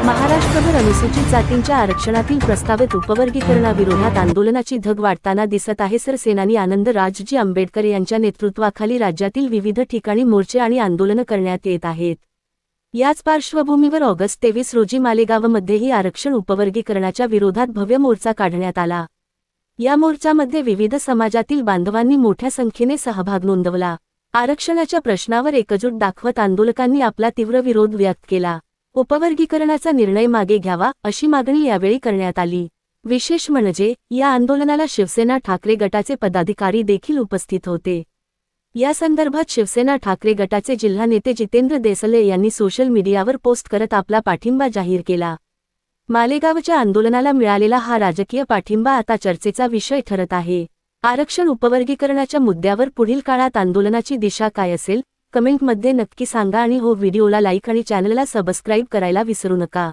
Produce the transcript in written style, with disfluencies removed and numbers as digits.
महाराष्ट्रभर अनुसूचित जातींच्या आरक्षणातील प्रस्तावित उपवर्गीकरणाविरोधात आंदोलनाची धग वाढताना दिसत आहे. सरसेनानी आनंदराजजी आंबेडकर यांच्या नेतृत्वाखाली राज्यातील विविध ठिकाणी मोर्चे आणि आंदोलनं करण्यात येत आहेत. याच पार्श्वभूमीवर ऑगस्ट 23 रोजी मालेगावमध्येही आरक्षण उपवर्गीकरणाच्या विरोधात भव्य मोर्चा काढण्यात आला. या मोर्चामध्ये विविध समाजातील बांधवांनी मोठ्या संख्येने सहभाग नोंदवला. आरक्षणाच्या प्रश्नावर एकजूट दाखवत आंदोलकांनी आपला तीव्र विरोध व्यक्त केला. उपवर्गीकरणाचा निर्णय मागे घ्यावा अशी मागणी यावेळी करण्यात आली. विशेष म्हणजे या आंदोलनाला शिवसेना ठाकरे गटाचे पदाधिकारी देखील उपस्थित होते. या संदर्भात शिवसेना ठाकरे गटाचे जिल्हा नेते जितेंद्र देसले यांनी सोशल मीडियावर पोस्ट करत आपला पाठिंबा जाहीर केला. मालेगावच्या आंदोलनाला मिळालेला हा राजकीय पाठिंबा आता चर्चेचा विषय ठरत आहे. आरक्षण उपवर्गीकरणाच्या मुद्द्यावर पुढील काळात आंदोलनाची दिशा काय असेल, कमेंटमध्ये नक्की सांगा आणि व्हिडिओला लाईक आणि चॅनलला सबस्क्राईब करायला विसरू नका.